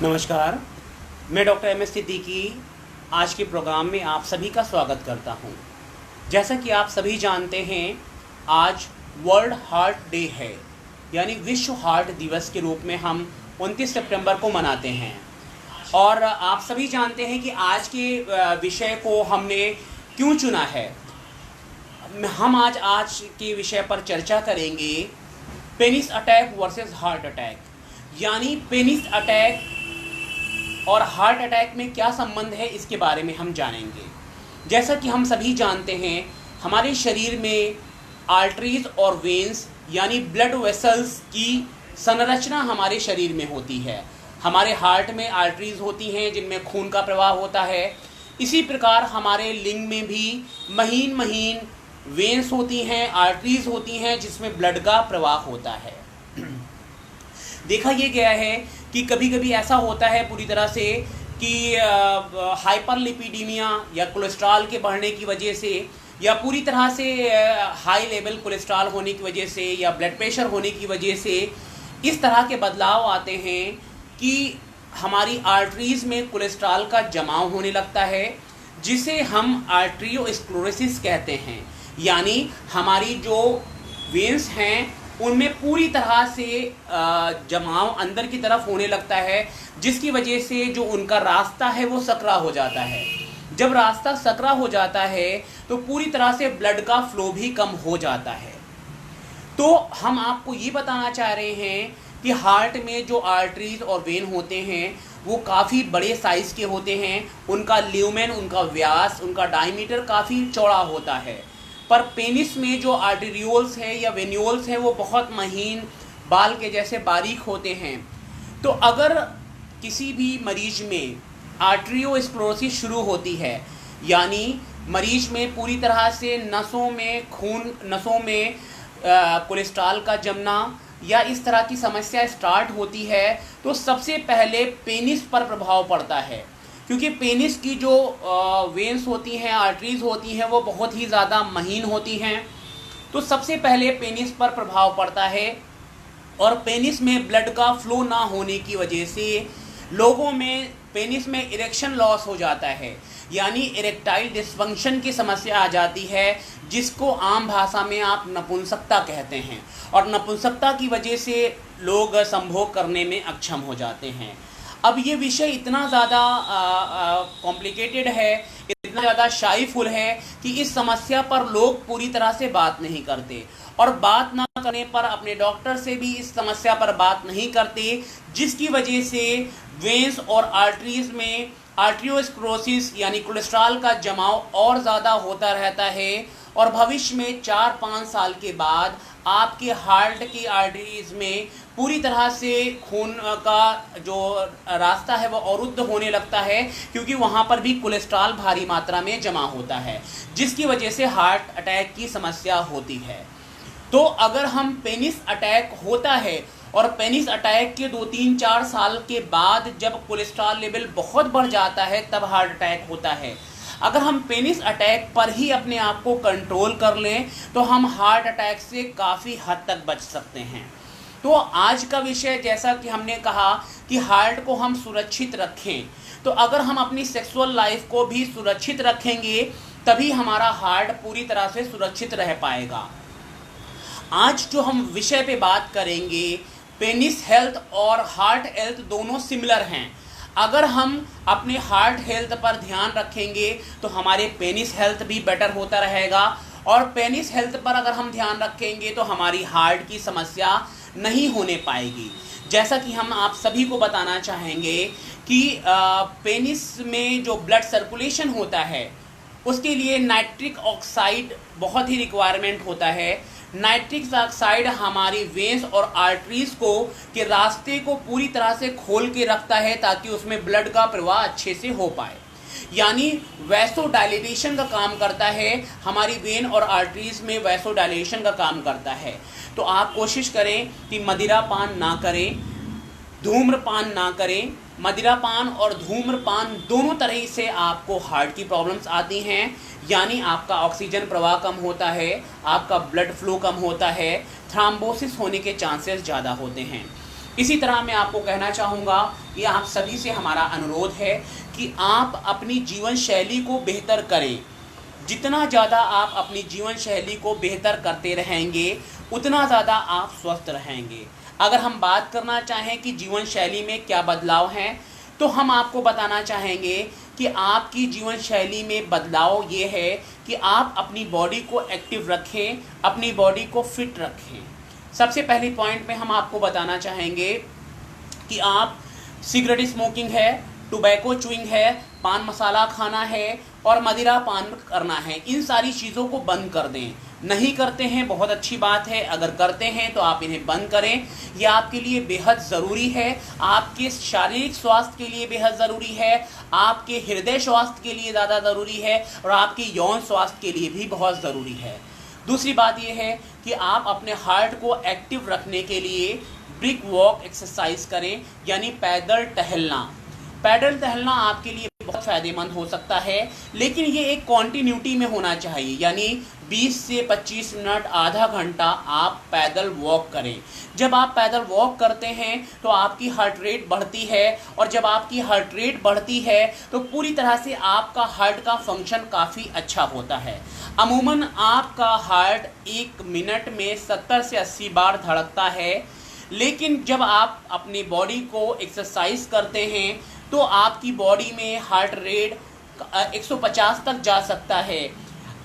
नमस्कार। मैं doctor MS. Siddiqui आज के प्रोग्राम में आप सभी का स्वागत करता हूं। जैसा कि आप सभी जानते हैं, आज वर्ल्ड हार्ट डे है, यानी विश्व हार्ट दिवस के रूप में हम 29 सितंबर को मनाते हैं। और आप सभी जानते हैं कि आज के विषय को हमने क्यों चुना है। हम आज के विषय पर चर्चा करेंगे penis attack versus heart attack, यानी पेनिस अटैक और हार्ट अटैक में क्या संबंध है, इसके बारे में हम जानेंगे। जैसा कि हम सभी जानते हैं, हमारे शरीर में आर्टरीज और वेन्स यानी ब्लड वेसल्स की संरचना हमारे शरीर में होती है। हमारे हार्ट में आर्टरीज होती हैं जिनमें खून का प्रवाह होता है। इसी प्रकार हमारे लिंग में भी महीन महीन वेन्स होती हैं, आर्टरीज होती हैं जिसमें ब्लड का प्रवाह होता है। देखा ये गया है कि कभी कभी ऐसा होता है पूरी तरह से कि हाइपरलिपिडीमिया या कोलेस्ट्रॉल के बढ़ने की वजह से या पूरी तरह से हाई लेवल कोलेस्ट्रॉल होने की वजह से या ब्लड प्रेशर होने की वजह से इस तरह के बदलाव आते हैं कि हमारी आर्टरीज में कोलेस्ट्रॉल का जमाव होने लगता है, जिसे हम आर्टरियोस्क्लेरोसिस कहते हैं। यानी हमारी जो वेन्स हैं उनमें पूरी तरह से जमाव अंदर की तरफ होने लगता है, जिसकी वजह से जो उनका रास्ता है वो सकरा हो जाता है। जब रास्ता सकरा हो जाता है तो पूरी तरह से ब्लड का फ्लो भी कम हो जाता है। तो हम आपको ये बताना चाह रहे हैं कि हार्ट में जो आर्टरीज और वेन होते हैं वो काफ़ी बड़े साइज़ के होते हैं। उनका ल्यूमेन, उनका व्यास, उनका डायमीटर काफ़ी चौड़ा होता है। पर पेनिस में जो आर्टेरियोल्स हैं या वेन्यूल्स हैं वो बहुत महीन बाल के जैसे बारीक होते हैं। तो अगर किसी भी मरीज में आर्टरियोस्क्लेरोसिस शुरू होती है, यानी मरीज में पूरी तरह से नसों में कोलेस्ट्रॉल का जमना या इस तरह की समस्या स्टार्ट होती है, तो सबसे पहले पेनिस पर प्रभाव पड़ता है। क्योंकि पेनिस की जो वेन्स होती हैं, आर्टरीज होती हैं, वो बहुत ही ज़्यादा महीन होती हैं। तो सबसे पहले पेनिस पर प्रभाव पड़ता है और पेनिस में ब्लड का फ्लो ना होने की वजह से लोगों में पेनिस में इरेक्शन लॉस हो जाता है, यानी इरेक्टाइल डिस्फंक्शन की समस्या आ जाती है, जिसको आम भाषा में आप नपुंसकता कहते हैं। और नपुंसकता की वजह से लोग संभोग करने में अक्षम हो जाते हैं। अब ये विषय इतना ज़्यादा कॉम्प्लिकेटेड है, इतना ज़्यादा शाईफुल है कि इस समस्या पर लोग पूरी तरह से बात नहीं करते, और बात ना करने पर अपने डॉक्टर से भी इस समस्या पर बात नहीं करते, जिसकी वजह से वेन्स और आर्टरीज में आर्टरियोस्क्लेरोसिस यानी कोलेस्ट्रॉल का जमाव और ज़्यादा होता रहता है। और भविष्य में 4-5 साल के बाद आपके हार्ट की आर्टरीज में पूरी तरह से खून का जो रास्ता है वो अवरुद्ध होने लगता है, क्योंकि वहाँ पर भी कोलेस्ट्रॉल भारी मात्रा में जमा होता है, जिसकी वजह से हार्ट अटैक की समस्या होती है। तो अगर हम पेनिस अटैक होता है और पेनिस अटैक के 2-3-4 साल के बाद जब कोलेस्ट्रॉल लेवल बहुत बढ़ जाता है तब हार्ट अटैक होता है। अगर हम पेनिस अटैक पर ही अपने आप को कंट्रोल कर लें तो हम हार्ट अटैक से काफ़ी हद तक बच सकते हैं। तो आज का विषय, जैसा कि हमने कहा कि हार्ट को हम सुरक्षित रखें, तो अगर हम अपनी सेक्सुअल लाइफ को भी सुरक्षित रखेंगे तभी हमारा हार्ट पूरी तरह से सुरक्षित रह पाएगा। आज जो हम विषय पे बात करेंगे, पेनिस हेल्थ और हार्ट हेल्थ दोनों सिमिलर हैं। अगर हम अपने हार्ट हेल्थ पर ध्यान रखेंगे तो हमारे पेनिस हेल्थ भी बेटर होता रहेगा, और पेनिस हेल्थ पर अगर हम ध्यान रखेंगे तो हमारी हार्ट की समस्या नहीं होने पाएगी। जैसा कि हम आप सभी को बताना चाहेंगे कि पेनिस में जो ब्लड सर्कुलेशन होता है उसके लिए नाइट्रिक ऑक्साइड बहुत ही रिक्वायरमेंट होता है। नाइट्रिक ऑक्साइड हमारी वेन्स और आर्टरीज को के रास्ते को पूरी तरह से खोल के रखता है ताकि उसमें ब्लड का प्रवाह अच्छे से हो पाए, यानी वैसोडाइलेशन का काम करता है। हमारी वेन और आर्टरीज में वैसोडाइलेशन का काम करता है। तो आप कोशिश करें कि मदिरा पान ना करें, धूम्रपान ना करें। मदिरापान और धूम्रपान दोनों तरह से आपको हार्ट की प्रॉब्लम्स आती हैं, यानी आपका ऑक्सीजन प्रवाह कम होता है, आपका ब्लड फ्लो कम होता है, थ्राम्बोसिस होने के चांसेस ज़्यादा होते हैं। इसी तरह मैं आपको कहना चाहूँगा कि आप सभी से हमारा अनुरोध है कि आप अपनी जीवन शैली को बेहतर करें। जितना ज़्यादा आप अपनी जीवन शैली को बेहतर करते रहेंगे उतना ज़्यादा आप स्वस्थ रहेंगे। अगर हम बात करना चाहें कि जीवन शैली में क्या बदलाव हैं, तो हम आपको बताना चाहेंगे कि आपकी जीवन शैली में बदलाव ये है कि आप अपनी बॉडी को एक्टिव रखें, अपनी बॉडी को फिट रखें। सबसे पहले पॉइंट में हम आपको बताना चाहेंगे कि आप सिगरेट स्मोकिंग है, टोबैको च्यूइंग है, पान मसाला खाना है और मदिरा पान करना है, इन सारी चीज़ों को बंद कर दें। नहीं करते हैं बहुत अच्छी बात है, अगर करते हैं तो आप इन्हें बंद करें। ये आपके लिए बेहद ज़रूरी है, आपके शारीरिक स्वास्थ्य के लिए बेहद ज़रूरी है, आपके हृदय स्वास्थ्य के लिए ज़्यादा ज़रूरी है और आपके यौन स्वास्थ्य के लिए भी बहुत ज़रूरी है। दूसरी बात यह है कि आप अपने हार्ट को एक्टिव रखने के लिए ब्रिक वॉक एक्सरसाइज करें, यानी पैदल टहलना। पैदल टहलना आपके लिए बहुत फ़ायदेमंद हो सकता है, लेकिन ये एक कॉन्टिन्यूटी में होना चाहिए, यानी 20 से 25 मिनट, आधा घंटा आप पैदल वॉक करें। जब आप पैदल वॉक करते हैं तो आपकी हार्ट रेट बढ़ती है, और जब आपकी हार्ट रेट बढ़ती है तो पूरी तरह से आपका हार्ट का फंक्शन काफ़ी अच्छा होता है। अमूमन आपका हार्ट एक मिनट में 70 से 80 बार धड़कता है, लेकिन जब आप अपनी बॉडी को एक्सरसाइज करते हैं तो आपकी बॉडी में हार्ट रेट 150 तक जा सकता है।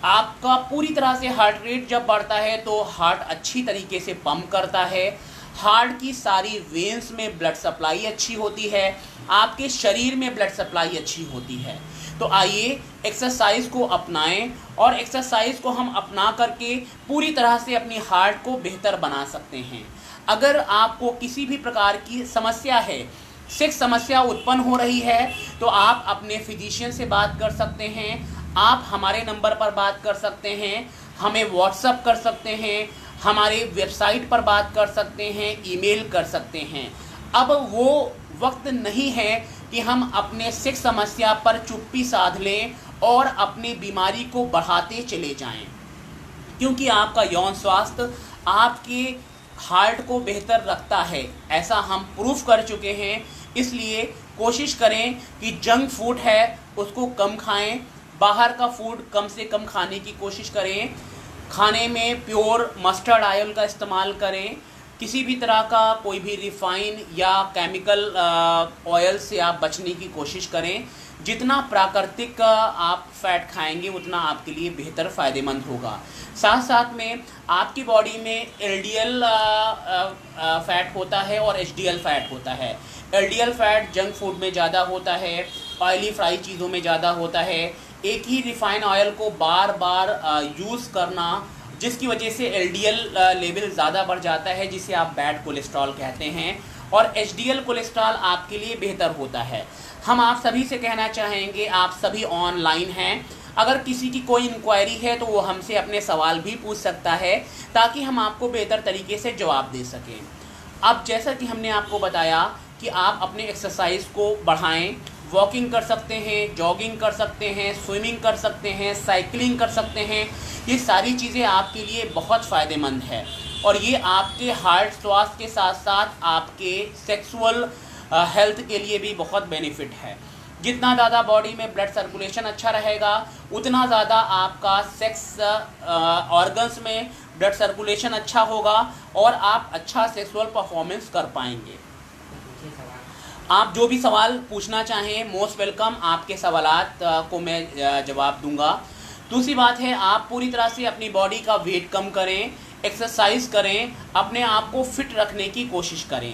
आपका पूरी तरह से हार्ट रेट जब बढ़ता है तो हार्ट अच्छी तरीके से पंप करता है, हार्ट की सारी वेन्स में ब्लड सप्लाई अच्छी होती है, आपके शरीर में ब्लड सप्लाई अच्छी होती है। तो आइए एक्सरसाइज को अपनाएं, और एक्सरसाइज को हम अपना करके पूरी तरह से अपनी हार्ट को बेहतर बना सकते हैं। अगर आपको किसी भी प्रकार की समस्या है, सेक्स समस्या उत्पन्न हो रही है, तो आप अपने फिजिशियन से बात कर सकते हैं, आप हमारे नंबर पर बात कर सकते हैं, हमें व्हाट्सएप कर सकते हैं, हमारे वेबसाइट पर बात कर सकते हैं, ईमेल कर सकते हैं। अब वो वक्त नहीं है कि हम अपने सेक्स समस्या पर चुप्पी साध लें और अपनी बीमारी को बढ़ाते चले जाएं, क्योंकि आपका यौन स्वास्थ्य आपके हार्ट को बेहतर रखता है, ऐसा हम प्रूफ कर चुके हैं। इसलिए कोशिश करें कि जंक फूड है उसको कम खाएं, बाहर का फूड कम से कम खाने की कोशिश करें, खाने में प्योर मस्टर्ड ऑयल का इस्तेमाल करें, किसी भी तरह का कोई भी रिफाइन या केमिकल ऑयल से आप बचने की कोशिश करें। जितना प्राकृतिक आप फैट खाएंगे उतना आपके लिए बेहतर फ़ायदेमंद होगा। साथ साथ में आपकी बॉडी में LDL फैट होता है और HDL फैट होता है। LDL फैट जंक फूड में ज़्यादा होता है, ऑयली फ्राई चीज़ों में ज़्यादा होता है। एक ही रिफाइन ऑयल को बार बार यूज़ करना, जिसकी वजह से LDL लेवल ज़्यादा बढ़ जाता है, जिसे आप बैड कोलेस्ट्रॉल कहते हैं, और HDL कोलेस्ट्रॉल आपके लिए बेहतर होता है। हम आप सभी से कहना चाहेंगे, आप सभी ऑनलाइन हैं, अगर किसी की कोई इंक्वायरी है तो वो हमसे अपने सवाल भी पूछ सकता है, ताकि हम आपको बेहतर तरीके से जवाब दे सकें। अब जैसा कि हमने आपको बताया कि आप अपने एक्सरसाइज को बढ़ाएं, वॉकिंग कर सकते हैं, जॉगिंग कर सकते हैं, स्विमिंग कर सकते हैं, साइकिलिंग कर सकते हैं। ये सारी चीज़ें आपके लिए बहुत फ़ायदेमंद है, और ये आपके हार्ट स्वास्थ्य के साथ साथ आपके सेक्सुअल हेल्थ के लिए भी बहुत बेनिफिट है। जितना ज़्यादा बॉडी में ब्लड सर्कुलेशन अच्छा रहेगा, उतना ज़्यादा आपका सेक्स ऑर्गन्स में ब्लड सर्कुलेशन अच्छा होगा और आप अच्छा सेक्सुअल परफॉर्मेंस कर पाएंगे। आप जो भी सवाल पूछना चाहें, मोस्ट वेलकम, आपके सवालात को मैं जवाब दूंगा। दूसरी बात है, आप पूरी तरह से अपनी बॉडी का वेट कम करें, एक्सरसाइज करें, अपने आप को फिट रखने की कोशिश करें।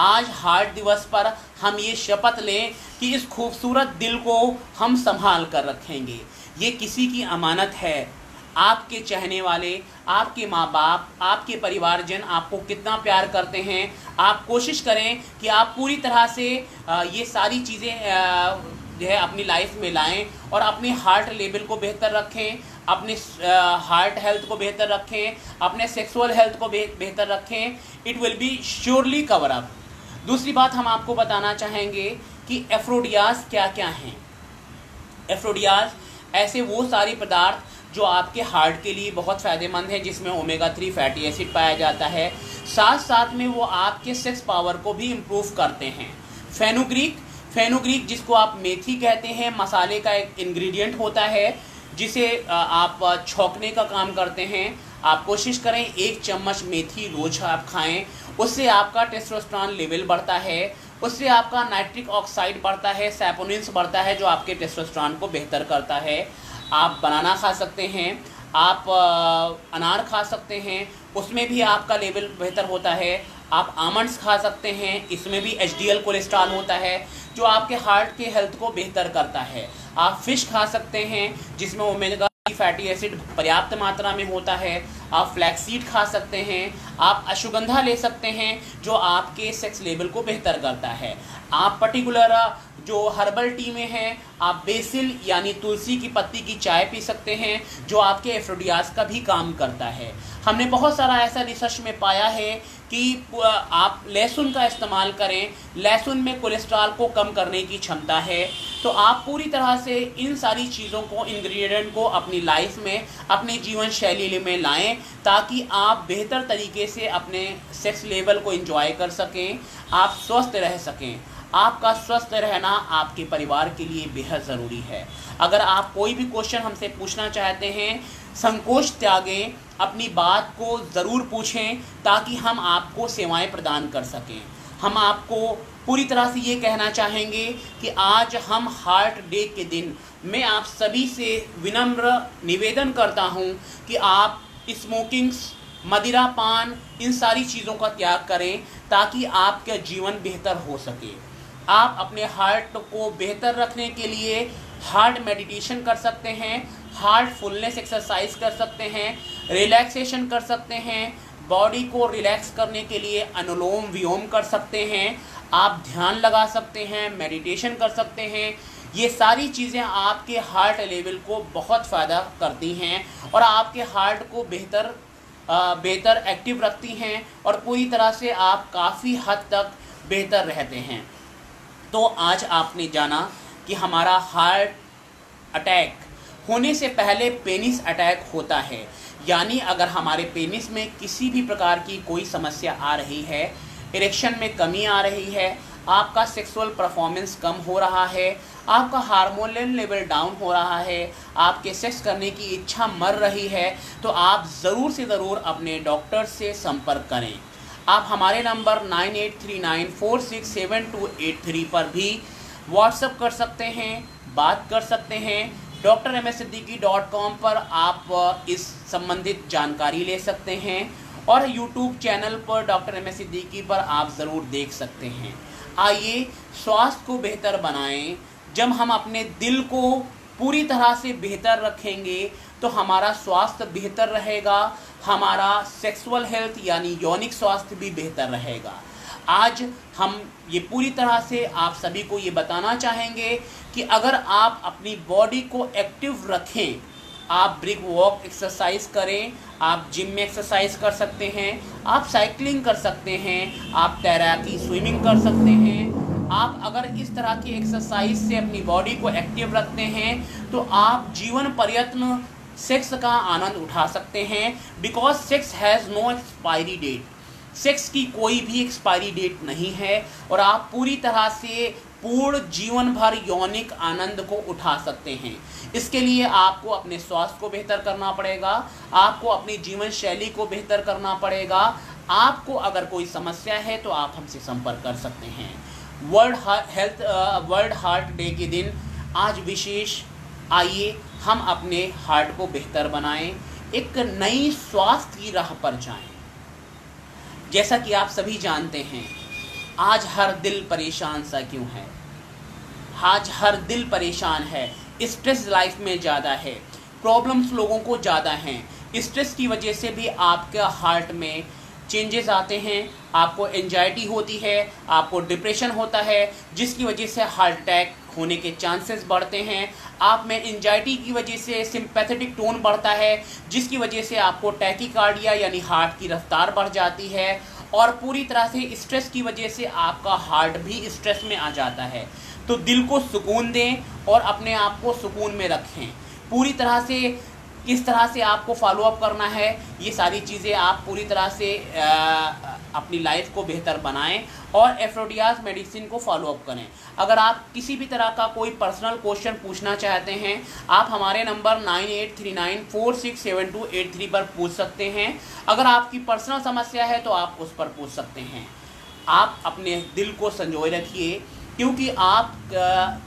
आज हार्ट दिवस पर हम ये शपथ लें कि इस खूबसूरत दिल को हम संभाल कर रखेंगे। ये किसी की अमानत है। आपके चाहने वाले, आपके माँ बाप, आपके परिवारजन आपको कितना प्यार करते हैं। आप कोशिश करें कि आप पूरी तरह से ये सारी चीज़ें जो है अपनी लाइफ में लाएं और अपने हार्ट लेवल को बेहतर रखें, अपने हार्ट हेल्थ को बेहतर रखें, अपने सेक्सुअल हेल्थ को बेहतर रखें। It will be surely cover up. दूसरी बात हम आपको बताना चाहेंगे कि एफ्रोडियाज क्या क्या हैं। एफ्रोडियाज ऐसे वो सारे पदार्थ जो आपके हार्ट के लिए बहुत फ़ायदेमंद है, जिसमें ओमेगा 3 फैटी एसिड पाया जाता है। साथ साथ में वो आपके सेक्स पावर को भी इम्प्रूव करते हैं। फेनुग्रीक जिसको आप मेथी कहते हैं, मसाले का एक इंग्रेडिएंट होता है जिसे आप छौंकने का काम करते हैं। आप कोशिश करें 1 चम्मच मेथी रोज आप खाएं, उससे आपका टेस्टोस्टेरोन लेवल बढ़ता है, उससे आपका नाइट्रिक ऑक्साइड बढ़ता है, सैपोनिन्स बढ़ता है जो आपके टेस्टोस्टेरोन को बेहतर करता है। आप बनाना खा सकते हैं, आप अनार खा सकते हैं, उसमें भी आपका लेवल बेहतर होता है। आप आमंड्स खा सकते हैं, इसमें भी एचडीएल कोलेस्ट्रॉल होता है जो आपके हार्ट के हेल्थ को बेहतर करता है। आप फिश खा सकते हैं जिसमें ओमेगा फैटी एसिड पर्याप्त मात्रा में होता है। आप फ्लैक्सीड खा सकते हैं, आप अश्वगंधा ले सकते हैं जो आपके सेक्स लेवल को बेहतर करता है। आप पर्टिकुलर जो हर्बल टी में है, आप बेसिल यानी तुलसी की पत्ती की चाय पी सकते हैं जो आपके एफ्रोडियास का भी काम करता है। हमने बहुत सारा ऐसा रिसर्च में पाया है कि आप लहसुन का इस्तेमाल करें, लहसुन में कोलेस्ट्रॉल को कम करने की क्षमता है। तो आप पूरी तरह से इन सारी चीज़ों को, इंग्रेडिएंट को अपनी लाइफ में, अपने जीवन शैली में लाएं ताकि आप बेहतर तरीके से अपने सेक्स लेवल को एंजॉय कर सकें, आप स्वस्थ रह सकें। आपका स्वस्थ रहना आपके परिवार के लिए बेहद ज़रूरी है। अगर आप कोई भी क्वेश्चन हमसे पूछना चाहते हैं, संकोच त्यागें, अपनी बात को ज़रूर पूछें ताकि हम आपको सेवाएं प्रदान कर सकें। हम आपको पूरी तरह से ये कहना चाहेंगे कि आज हम हार्ट डे के दिन मैं आप सभी से विनम्र निवेदन करता हूँ कि आप स्मोकिंग्स, मदिरा पान, इन सारी चीज़ों का त्याग करें ताकि आपका जीवन बेहतर हो सके। आप अपने हार्ट को बेहतर रखने के लिए हार्ट मेडिटेशन कर सकते हैं, हार्ट फुलनेस एक्सरसाइज कर सकते हैं, रिलैक्सेशन कर सकते हैं, बॉडी को रिलैक्स करने के लिए अनुलोम विलोम कर सकते हैं, आप ध्यान लगा सकते हैं, मेडिटेशन कर सकते हैं। ये सारी चीज़ें आपके हार्ट लेवल को बहुत फ़ायदा करती हैं और आपके हार्ट को बेहतर एक्टिव रखती हैं और पूरी तरह से आप काफ़ी हद तक बेहतर रहते हैं। तो आज आपने जाना कि हमारा हार्ट अटैक होने से पहले पेनिस अटैक होता है, यानी अगर हमारे पेनिस में किसी भी प्रकार की कोई समस्या आ रही है, इरेक्शन में कमी आ रही है, आपका सेक्सुअल परफॉर्मेंस कम हो रहा है, आपका हार्मोनल लेवल डाउन हो रहा है, आपके सेक्स करने की इच्छा मर रही है, तो आप ज़रूर से ज़रूर अपने डॉक्टर से संपर्क करें। आप हमारे नंबर 9839467283 पर भी व्हाट्सएप कर सकते हैं, बात कर सकते हैं। drmssiddiqui.com पर आप इस संबंधित जानकारी ले सकते हैं और यूट्यूब चैनल पर डॉक्टर एम एस सिद्दीकी पर आप ज़रूर देख सकते हैं। आइए स्वास्थ्य को बेहतर बनाएं। जब हम अपने दिल को पूरी तरह से बेहतर रखेंगे तो हमारा स्वास्थ्य बेहतर रहेगा, हमारा सेक्सुअल हेल्थ यानी यौनिक स्वास्थ्य भी बेहतर रहेगा। आज हम ये पूरी तरह से आप सभी को ये बताना चाहेंगे कि अगर आप अपनी बॉडी को एक्टिव रखें, आप ब्रिक वॉक एक्सरसाइज करें, आप जिम में एक्सरसाइज कर सकते हैं, आप साइकिलिंग कर सकते हैं, आप तैराकी स्विमिंग कर सकते हैं। आप अगर इस तरह की एक्सरसाइज से अपनी बॉडी को एक्टिव रखते हैं तो आप जीवन पर्यंत सेक्स का आनंद उठा सकते हैं। Because sex has no expiry date. Sex की कोई भी एक्सपायरी डेट नहीं है और आप पूरी तरह से पूर्ण जीवन भर यौनिक आनंद को उठा सकते हैं। इसके लिए आपको अपने स्वास्थ्य को बेहतर करना पड़ेगा, आपको अपनी जीवन शैली को बेहतर करना पड़ेगा। आपको अगर कोई समस्या है तो आप हमसे संपर्क कर सकते हैं। वर्ल्ड हार्ट डे के दिन आज विशेष, आइए हम अपने हार्ट को बेहतर बनाएं, एक नई स्वास्थ्य की राह पर जाएं। जैसा कि आप सभी जानते हैं, आज हर दिल परेशान सा क्यों है? आज हर दिल परेशान है, स्ट्रेस लाइफ में ज़्यादा है, प्रॉब्लम्स लोगों को ज़्यादा हैं। स्ट्रेस की वजह से भी आपका हार्ट में चेंजेस आते हैं, आपको एंजाइटी होती है, आपको डिप्रेशन होता है, जिसकी वजह से हार्ट अटैक होने के चांसेस बढ़ते हैं। आप में एंजाइटी की वजह से सिंपैथेटिक टोन बढ़ता है, जिसकी वजह से आपको टैकीकार्डिया यानी हार्ट की रफ्तार बढ़ जाती है और पूरी तरह से स्ट्रेस की वजह से आपका हार्ट भी स्ट्रेस में आ जाता है। तो दिल को सुकून दें और अपने आप को सुकून में रखें। पूरी तरह से किस तरह से आपको फॉलो अप करना है, ये सारी चीज़ें आप पूरी तरह से अपनी लाइफ को बेहतर बनाएं और एफ्रोडियास मेडिसिन को फॉलो अप करें। अगर आप किसी भी तरह का कोई पर्सनल क्वेश्चन पूछना चाहते हैं, आप हमारे नंबर 9839467283 पर पूछ सकते हैं। अगर आपकी पर्सनल समस्या है तो आप उस पर पूछ सकते हैं। आप अपने दिल को संजोए रखिए, क्योंकि आप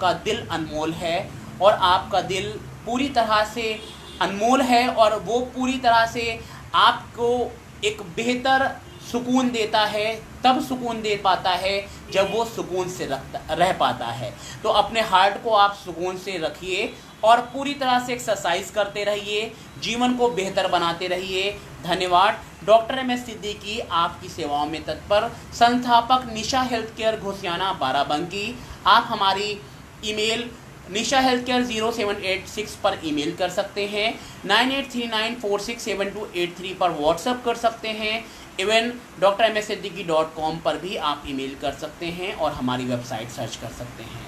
का दिल अनमोल है और आपका दिल पूरी तरह से अनमोल है और वो पूरी तरह से आपको एक बेहतर सुकून देता है, तब सुकून दे पाता है जब वो सुकून से रह पाता है। तो अपने हार्ट को आप सुकून से रखिए और पूरी तरह से एक्सरसाइज करते रहिए, जीवन को बेहतर बनाते रहिए। धन्यवाद। डॉक्टर MS सिद्दीकी आपकी सेवाओं में तत्पर, संस्थापक निशा हेल्थ केयर घोसियाना बाराबंकी। आप हमारी ईमेल nishahealthcare0786 पर ईमेल कर सकते हैं, 9839467283 पर व्हाट्सएप कर सकते हैं, इवन drmssiddiqui.com पर भी आप ईमेल कर सकते हैं और हमारी वेबसाइट सर्च कर सकते हैं।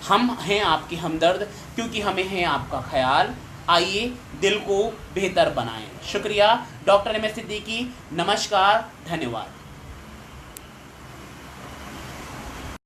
हम हैं आपके हमदर्द, क्योंकि हमें है आपका ख्याल। आइए दिल को बेहतर बनाएं। शुक्रिया। Doctor MS Siddiqui. नमस्कार। धन्यवाद।